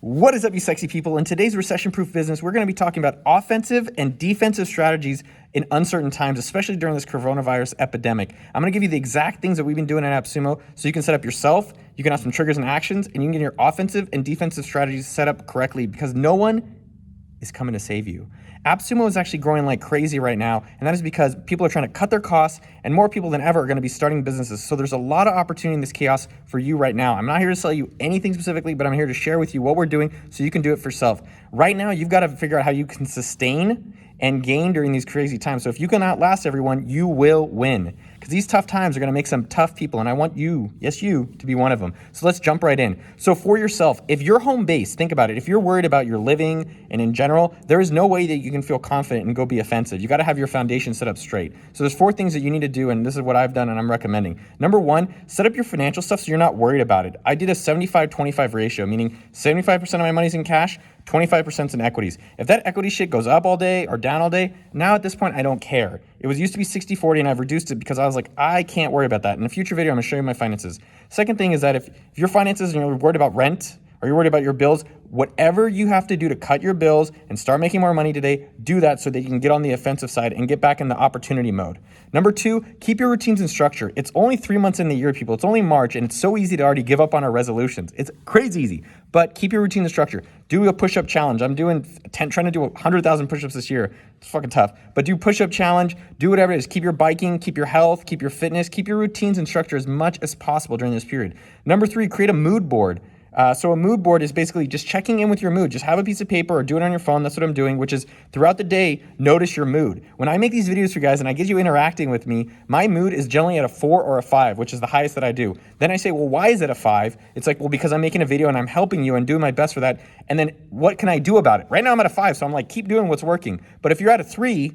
What is up, you sexy people? In today's Recession Proof Business, we're going to be talking about offensive and defensive strategies in uncertain times, especially during this coronavirus epidemic. I'm going to give you the exact things that we've been doing at AppSumo so you can set up yourself, you can have some triggers and actions, and you can get your offensive and defensive strategies set up correctly because no one is coming to save you. AppSumo is actually growing like crazy right now, and that is because people are trying to cut their costs, and more people than ever are going to be starting businesses. So there's a lot of opportunity in this chaos for you right now. I'm not here to sell you anything specifically, but I'm here to share with you what we're doing so you can do it for yourself. Right now, you've got to figure out how you can sustain and gain during these crazy times. So if you can outlast everyone, you will win. Because these tough times are going to make some tough people, and I want you, yes you, to be one of them. So let's jump right in. So for yourself, if you're home based, think about it. If you're worried about your living and in general, there is no way that you can feel confident and go be offensive. You got to have your foundation set up straight. So there's 4 things that you need to do, and this is what I've done and I'm recommending. Number 1, set up your financial stuff so you're not worried about it. I did a 75-25 ratio, meaning 75% of my money's in cash, 25% in equities. If that equity shit goes up all day or down all day, now at this point, I don't care. It used to be 60-40 and I've reduced it because I was like, I can't worry about that. In a future video, I'm gonna show you my finances. Second thing is that if your finances and you're worried about rent or you're worried about your bills, whatever you have to do to cut your bills and start making more money today, do that so that you can get on the offensive side and get back in the opportunity mode. Number 2, keep your routines and structure. It's only 3 months in the year, people. It's only March, and it's so easy to already give up on our resolutions. It's crazy easy, but keep your routine and structure. Do a push-up challenge. I'm trying to do 100,000 push-ups this year. It's fucking tough, but do push-up challenge. Do whatever it is. Keep your biking, keep your health, keep your fitness, keep your routines and structure as much as possible during this period. Number 3, create a mood board. So a mood board is basically just checking in with your mood. Just have a piece of paper or do it on your phone. That's what I'm doing, which is throughout the day, notice your mood. When I make these videos for you guys and I get you interacting with me, my mood is generally at a 4 or a 5, which is the highest that I do. Then I say, well, why is it a 5? It's like, well, because I'm making a video and I'm helping you and doing my best for that. And then what can I do about it? Right now I'm at a 5, so I'm like, keep doing what's working. But if you're at a 3,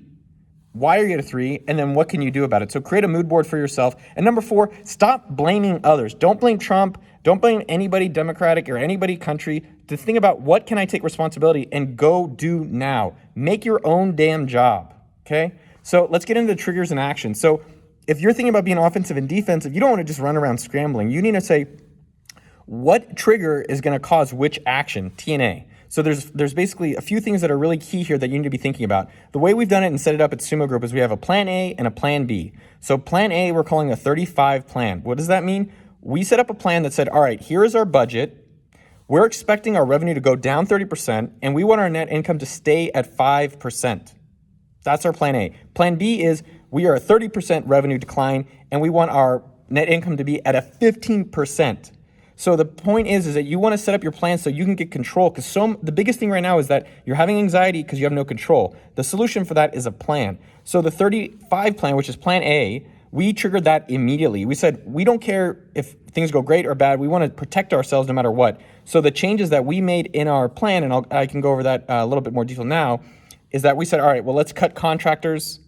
why are you at a 3? And then what can you do about it? So create a mood board for yourself. And number 4, stop blaming others. Don't blame Trump. Don't blame anybody Democratic or anybody country. To think about what can I take responsibility and go do now. Make your own damn job, okay? So let's get into the triggers and actions. So if you're thinking about being offensive and defensive, you don't want to just run around scrambling. You need to say, what trigger is going to cause which action, TNA? So there's basically a few things that are really key here that you need to be thinking about. The way we've done it and set it up at Sumo Group is we have a plan A and a plan B. So plan A, we're calling a 35 plan. What does that mean? We set up a plan that said, all right, here is our budget. We're expecting our revenue to go down 30%, and we want our net income to stay at 5%. That's our plan A. Plan B is we are a 30% revenue decline, and we want our net income to be at a 15%. So the point is that you want to set up your plan so you can get control, because the biggest thing right now is that you're having anxiety because you have no control. The solution for that is a plan. So the 35 plan, which is plan A, we triggered that immediately. We said, we don't care if things go great or bad. We want to protect ourselves no matter what. So the changes that we made in our plan, and I can go over that a little bit more detail now, is that we said, all right, well, let's cut contractors.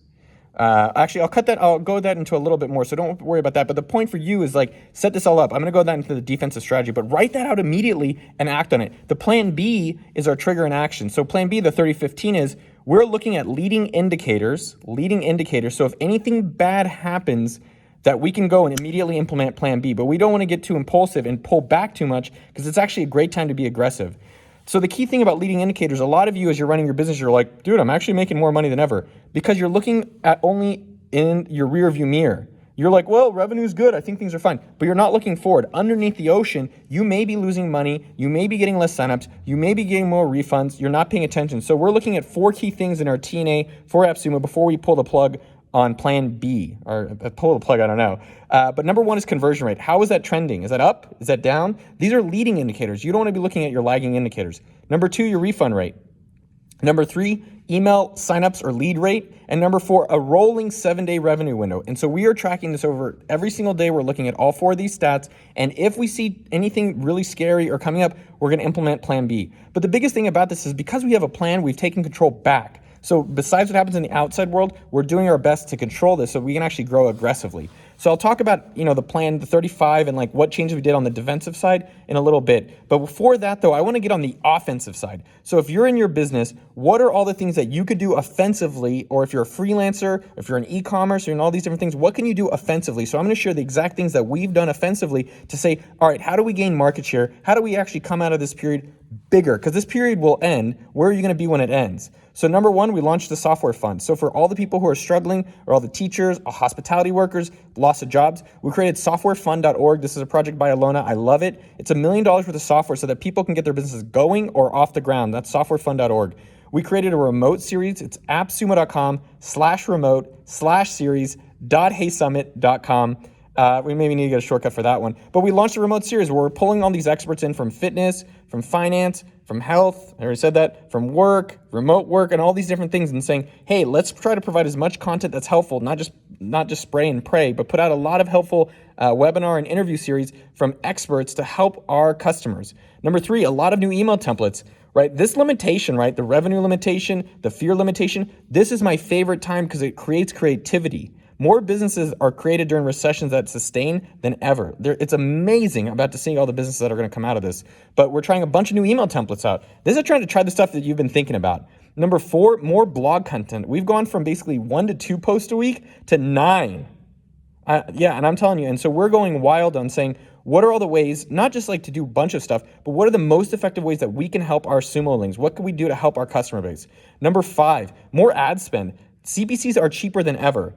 Actually, I'll go that into a little bit more, so don't worry about that. But the point for you is like, set this all up. I'm going to go that into the defensive strategy, but write that out immediately and act on it. The plan B is our trigger and action. So plan B, the 30-15 is, we're looking at leading indicators. So if anything bad happens, that we can go and immediately implement plan B, but we don't want to get too impulsive and pull back too much because it's actually a great time to be aggressive. So the key thing about leading indicators, a lot of you as you're running your business, you're like, dude, I'm actually making more money than ever because you're looking at only in your rear view mirror. You're like, well, revenue's good. I think things are fine. But you're not looking forward. Underneath the ocean, you may be losing money. You may be getting less signups. You may be getting more refunds. You're not paying attention. So we're looking at 4 key things in our TNA for AppSumo before we pull the plug on plan B, or pull the plug, I don't know. But number 1 is conversion rate. How is that trending? Is that up? Is that down? These are leading indicators. You don't want to be looking at your lagging indicators. Number 2, your refund rate. Number 3, email signups or lead rate. And number 4, a rolling 7-day revenue window. And so we are tracking this over every single day. We're looking at all 4 of these stats. And if we see anything really scary or coming up, we're going to implement plan B. But the biggest thing about this is because we have a plan, we've taken control back. So besides what happens in the outside world, we're doing our best to control this so we can actually grow aggressively. So I'll talk about, the plan, the 35, and like what changes we did on the defensive side in a little bit. But before that, though, I want to get on the offensive side. So if you're in your business, what are all the things that you could do offensively? Or if you're a freelancer, if you're in e-commerce, or in all these different things, what can you do offensively? So I'm going to share the exact things that we've done offensively to say, all right, how do we gain market share? How do we actually come out of this period bigger because this period will end. Where are you going to be when it ends? So number one, we launched the software fund. So for all the people who are struggling, or all the teachers, hospitality workers, loss of jobs, we created softwarefund.org. This is a project by Alona. I love it. It's $1 million worth of software so that people can get their businesses going or off the ground. That's softwarefund.org. We created a remote series. It's appsumo.com/remote/series.heysummit.com. We maybe need to get a shortcut for that one. But we launched a remote series where we're pulling all these experts in from fitness, from finance, from health, I already said that, from work, remote work, and all these different things, and saying, hey, let's try to provide as much content that's helpful, not just spray and pray, but put out a lot of helpful webinar and interview series from experts to help our customers. Number three, a lot of new email templates. Right? This limitation, right? The revenue limitation, the fear limitation, this is my favorite time because it creates creativity. More businesses are created during recessions that sustain than ever. It's amazing about to see all the businesses that are going to come out of this. But we're trying a bunch of new email templates out. This is trying to try the stuff that you've been thinking about. Number four, more blog content. We've gone from basically 1 to 2 posts a week to 9. And I'm telling you, and so we're going wild on saying, what are all the ways, not just like to do a bunch of stuff, but what are the most effective ways that we can help our Sumolings? What can we do to help our customer base? Number 5, more ad spend. CPCs are cheaper than ever.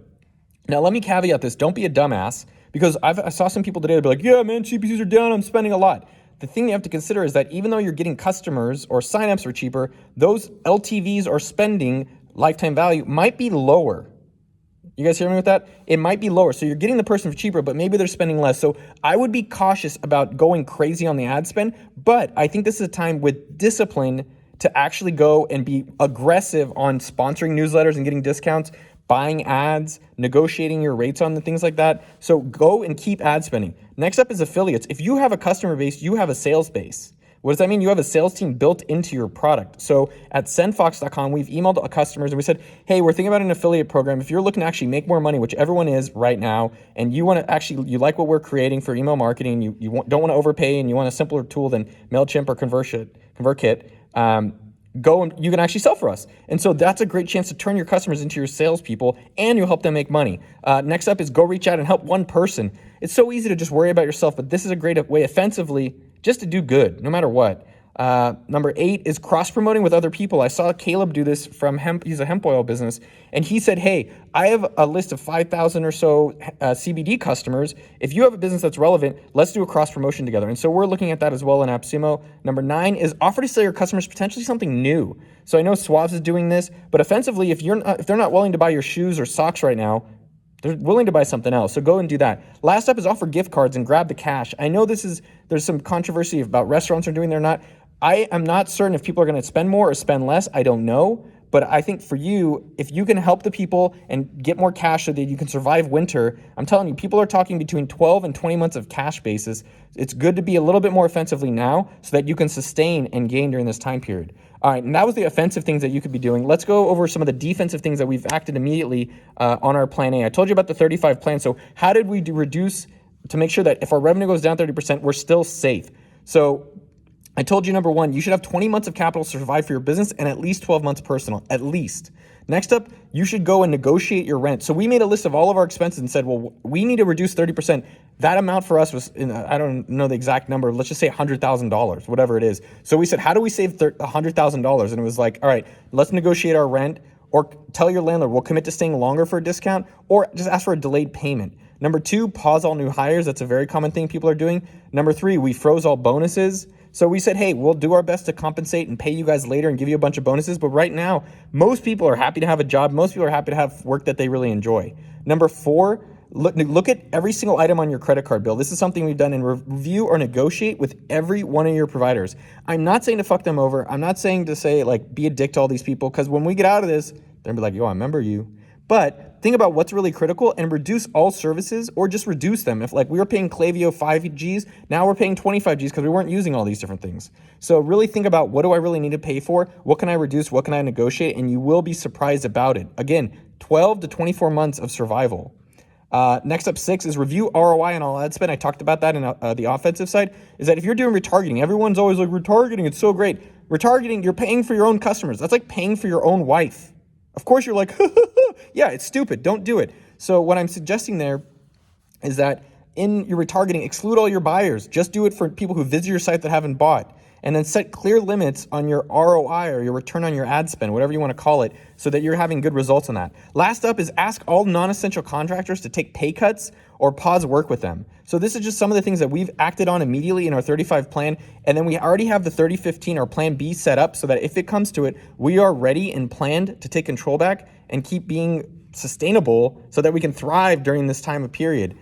Now, let me caveat this. Don't be a dumbass, because I saw some people today that be like, yeah, man, CPCs are down. I'm spending a lot. The thing you have to consider is that even though you're getting customers or signups are cheaper, those LTVs or spending lifetime value might be lower. You guys hear me with that? It might be lower. So you're getting the person for cheaper, but maybe they're spending less. So I would be cautious about going crazy on the ad spend, but I think this is a time with discipline to actually go and be aggressive on sponsoring newsletters and getting discounts, buying ads, negotiating your rates on the things like that. So go and keep ad spending. Next up is affiliates. If you have a customer base, you have a sales base. What does that mean? You have a sales team built into your product. So at sendfox.com, we've emailed our customers and we said, hey, we're thinking about an affiliate program. If you're looking to actually make more money, which everyone is right now, and you want to actually, you like what we're creating for email marketing, don't want to overpay, and you want a simpler tool than MailChimp or ConvertKit, go and you can actually sell for us. And so that's a great chance to turn your customers into your salespeople, and you'll help them make money. Next up is go reach out and help one person. It's so easy to just worry about yourself, but this is a great way offensively just to do good, no matter what. Number 8 is cross-promoting with other people. I saw Caleb do this from hemp. He's a hemp oil business. And he said, hey, I have a list of 5,000 or so CBD customers. If you have a business that's relevant, let's do a cross-promotion together. And so we're looking at that as well in AppSumo. Number 9 is offer to sell your customers potentially something new. So I know Suaves is doing this, but offensively, if they're not willing to buy your shoes or socks right now, they're willing to buy something else. So go and do that. Last up is offer gift cards and grab the cash. I know there's some controversy about restaurants are doing that or not. I am not certain if people are going to spend more or spend less. I don't know. But I think for you, if you can help the people and get more cash so that you can survive winter, I'm telling you, people are talking between 12 and 20 months of cash basis. It's good to be a little bit more offensively now so that you can sustain and gain during this time period. All right, and that was the offensive things that you could be doing. Let's go over some of the defensive things that we've acted immediately on our plan A. I told you about the 35 plan. So how did we reduce to make sure that if our revenue goes down 30%, we're still safe? So I told you, number 1, you should have 20 months of capital to survive for your business and at least 12 months personal, at least. Next up, you should go and negotiate your rent. So we made a list of all of our expenses and said, well, we need to reduce 30%. That amount for us was, I don't know the exact number, let's just say $100,000, whatever it is. So we said, how do we save $100,000? And it was like, all right, let's negotiate our rent, or tell your landlord we'll commit to staying longer for a discount, or just ask for a delayed payment. Number 2, pause all new hires. That's a very common thing people are doing. Number 3, we froze all bonuses. So we said, hey, we'll do our best to compensate and pay you guys later and give you a bunch of bonuses. But right now, most people are happy to have a job. Most people are happy to have work that they really enjoy. Number 4, look at every single item on your credit card bill. This is something we've done, and review or negotiate with every one of your providers. I'm not saying to fuck them over. I'm not saying to say, like, be a dick to all these people, because when we get out of this, they're going to be like, yo, I remember you. But think about what's really critical and reduce all services, or just reduce them. If like we were paying Klaviyo 5Gs, now we're paying 25Gs because we weren't using all these different things. So really think about, what do I really need to pay for? What can I reduce? What can I negotiate? And you will be surprised about it. Again, 12 to 24 months of survival. Next up, 6 is review ROI on all ad spend. I talked about that in the offensive side, is that if you're doing retargeting, everyone's always like, retargeting, it's so great. Retargeting, you're paying for your own customers. That's like paying for your own wife. Of course, you're like, yeah, it's stupid. Don't do it. So what I'm suggesting there is that in your retargeting, exclude all your buyers. Just do it for people who visit your site that haven't bought. and then set clear limits on your ROI or your return on your ad spend, whatever you want to call it, so that you're having good results on that. Last up is ask all non-essential contractors to take pay cuts or pause work with them. So this is just some of the things that we've acted on immediately in our 35 plan. And then we already have the 30-15 or plan B set up so that if it comes to it, we are ready and planned to take control back and keep being sustainable so that we can thrive during this time of period.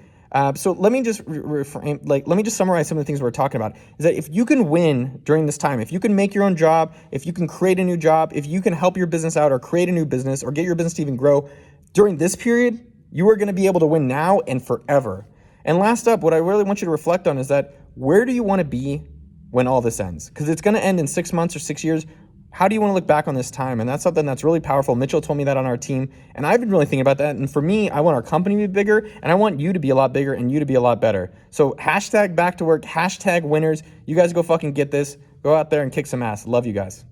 So let me just let me just summarize some of the things we're talking about. Is that if you can win during this time, if you can make your own job, if you can create a new job, if you can help your business out or create a new business or get your business to even grow during this period, you are going to be able to win now and forever. And last up, what I really want you to reflect on is that where do you want to be when all this ends? Because it's going to end in 6 months or 6 years. How do you want to look back on this time? And that's something that's really powerful. Mitchell told me that on our team, and I've been really thinking about that. And for me, I want our company to be bigger, and I want you to be a lot bigger and you to be a lot better. So hashtag back to work, hashtag winners. You guys go fucking get this. Go out there and kick some ass. Love you guys.